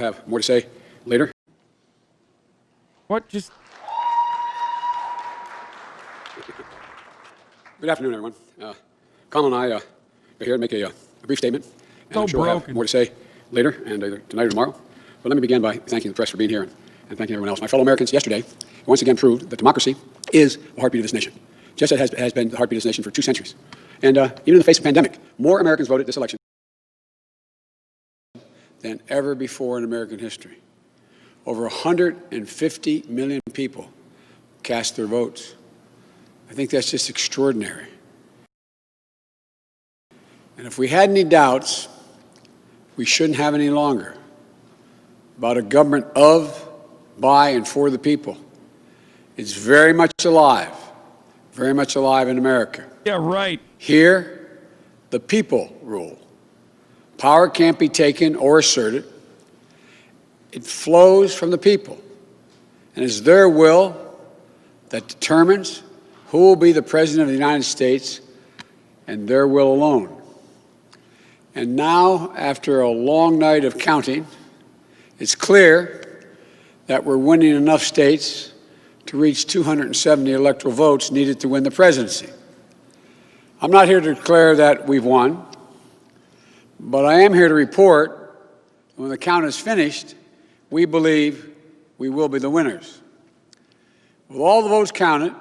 have more to say later. What? Just. Good afternoon, everyone. Colin and I are here to make a brief statement. And So I'm sure we'll have broken. more to say later, and either tonight or tomorrow. But let me begin by thanking the press for being here and thanking everyone else. My fellow Americans, yesterday once again proved that democracy is the heartbeat of this nation, just as it has been the heartbeat of this nation for 2 centuries. And even in the face of a pandemic, more Americans voted this election than ever before in American history. Over 150 million people cast their votes. I think that's just extraordinary. And if we had any doubts, we shouldn't have any longer about a government of, by, and for the people. It's very much alive in America. Yeah, right. Here, the people rule. Power can't be taken or asserted. It flows from the people, and it's their will that determines who will be the President of the United States, and their will alone. And now, after a long night of counting, it's clear that we're winning enough states to reach 270 electoral votes needed to win the presidency. I'm not here to declare that we've won, but I am here to report that when the count is finished, we believe we will be the winners. With all the votes counted,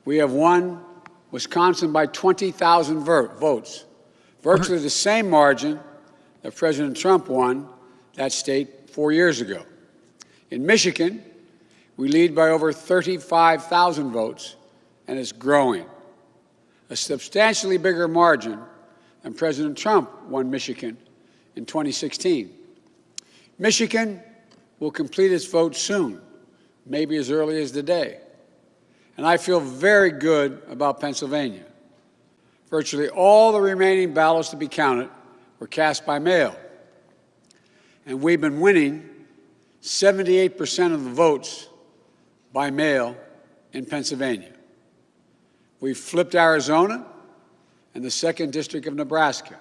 we have won Wisconsin by 20,000 votes, virtually the same margin that President Trump won that state 4 years ago. In Michigan, we lead by over 35,000 votes, and it's growing. A substantially bigger margin than President Trump won Michigan in 2016. Michigan will complete its vote soon, maybe as early as today. And I feel very good about Pennsylvania. Virtually all the remaining ballots to be counted were cast by mail. And we've been winning 78% of the votes by mail in Pennsylvania. We've flipped Arizona and the 2nd District of Nebraska.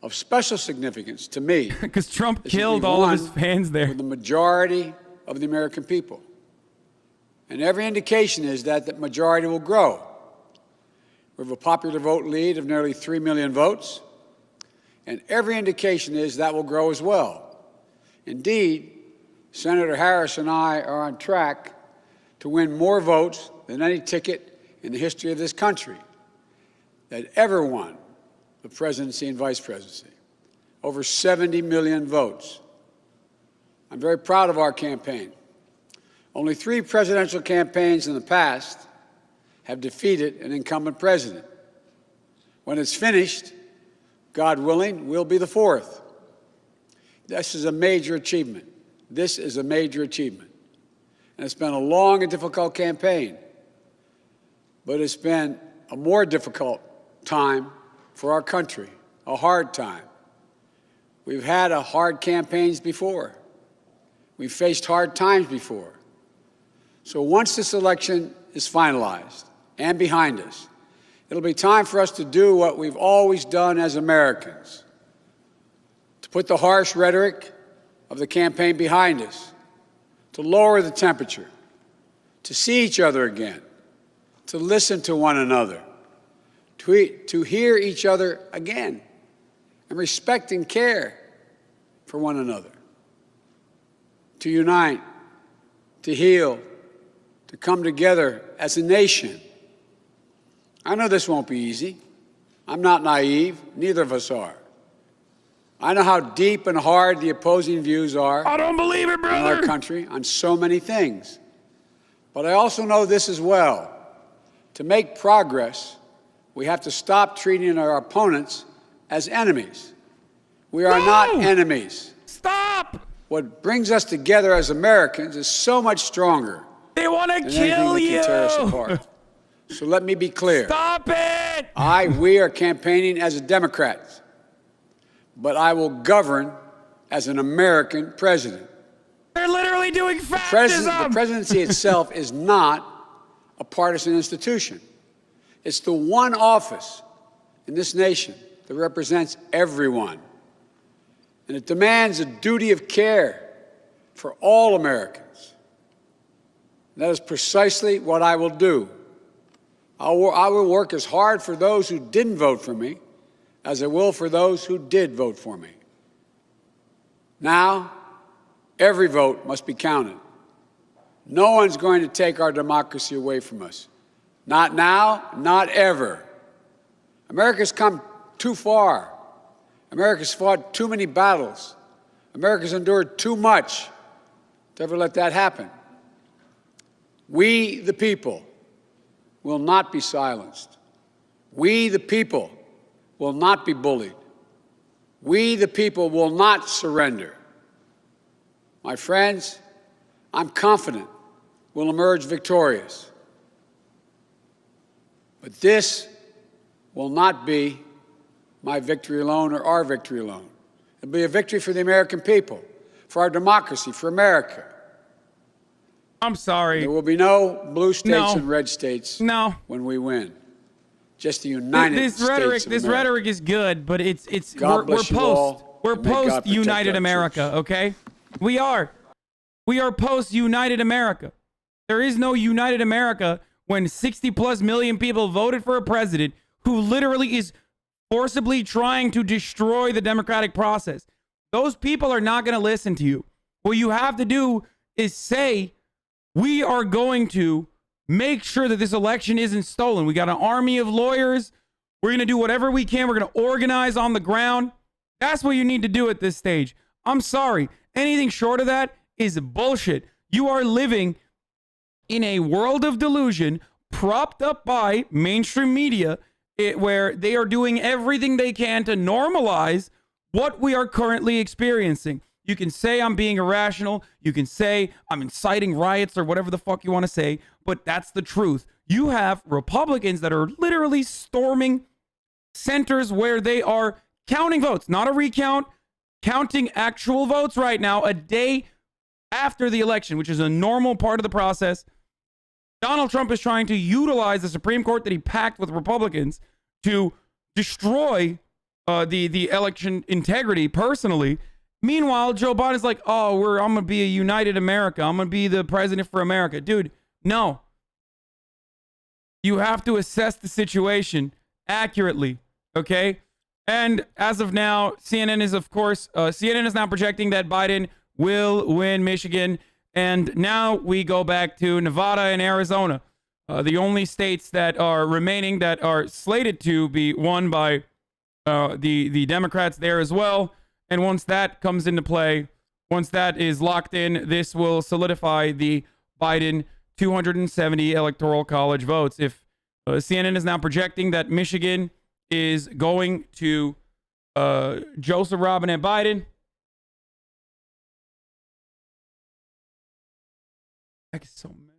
Of special significance to me, Because Trump killed all of his fans there. with the majority of the American people. And every indication is that that majority will grow. We have a popular vote lead of nearly 3 million votes, and every indication is that will grow as well. Indeed, Senator Harris and I are on track to win more votes than any ticket in the history of this country that ever won the presidency and vice presidency. Over 70 million votes. I'm very proud of our campaign. Only 3 presidential campaigns in the past have defeated an incumbent president. When it's finished, God willing, we'll be the 4th. This is a major achievement. This is a major achievement. And it's been a long and difficult campaign, but it's been a more difficult time for our country, a hard time. We've had hard campaigns before. We've faced hard times before. So once this election is finalized and behind us, it'll be time for us to do what we've always done as Americans, to put the harsh rhetoric of the campaign behind us, to lower the temperature, to see each other again, to listen to one another, to hear each other again, and respect and care for one another, to unite, to heal, to come together as a nation. I know this won't be easy. I'm not naive. Neither of us are. I know how deep and hard the opposing views are. I don't believe it, brother. In our country on so many things. But I also know this as well. To make progress, we have to stop treating our opponents as enemies. We are not enemies. Stop! What brings us together as Americans is so much stronger They want to than kill anything that you. can tear us apart. So let me be clear. Stop it! We are campaigning as a Democrat, but I will govern as an American president. They're literally doing fascism. The presidency itself is not a partisan institution. It's the one office in this nation that represents everyone. and it demands a duty of care for all Americans. And that is precisely what I will do. I will work as hard for those who didn't vote for me as I will for those who did vote for me. Now, every vote must be counted. No one's going to take our democracy away from us. Not now, not ever. America's come too far. America's fought too many battles. America's endured too much to ever let that happen. We, the people, will not be silenced. We, the people, will not be bullied. We, the people, will not surrender. My friends, I'm confident we'll emerge victorious. But this will not be my victory alone or our victory alone. It'll be a victory for the American people, for our democracy, for America. I'm sorry. There will be no blue states and red states when we win. Just the United States of America. This rhetoric is good, but we're post United America, okay? We are post United America. There is no United America when 60+ million people voted for a president who literally is forcibly trying to destroy the democratic process. Those people are not going to listen to you. What you have to do is say, we are going to make sure that this election isn't stolen. We got an army of lawyers. We're going to do whatever we can. We're going to organize on the ground. That's what you need to do at this stage. I'm sorry. Anything short of that is bullshit. You are living in a world of delusion propped up by mainstream media where they are doing everything they can to normalize what we are currently experiencing. You can say I'm being irrational. You can say I'm inciting riots or whatever the fuck you want to say, but that's the truth. You have Republicans that are literally storming centers where they are counting votes, not a recount, counting actual votes right now, a day after the election, which is a normal part of the process. Donald Trump is trying to utilize the Supreme Court that he packed with Republicans to destroy the election integrity personally. Meanwhile, Joe Biden's like, oh, I'm going to be a united America. I'm going to be the president for America. Dude, no. You have to assess the situation accurately, okay? And as of now, CNN is now projecting that Biden will win Michigan. And now we go back to Nevada and Arizona, the only states that are remaining that are slated to be won by the Democrats there as well. And once that comes into play, once that is locked in, this will solidify the Biden 270 electoral college votes. If CNN is now projecting that Michigan is going to Joseph Robinette Biden, that is so messed.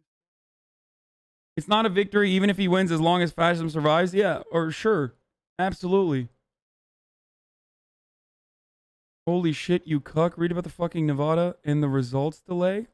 It's not a victory even if he wins as long as fascism survives. Yeah, or sure. Absolutely. Holy shit, you cuck. Read about the fucking Nevada and the results delay.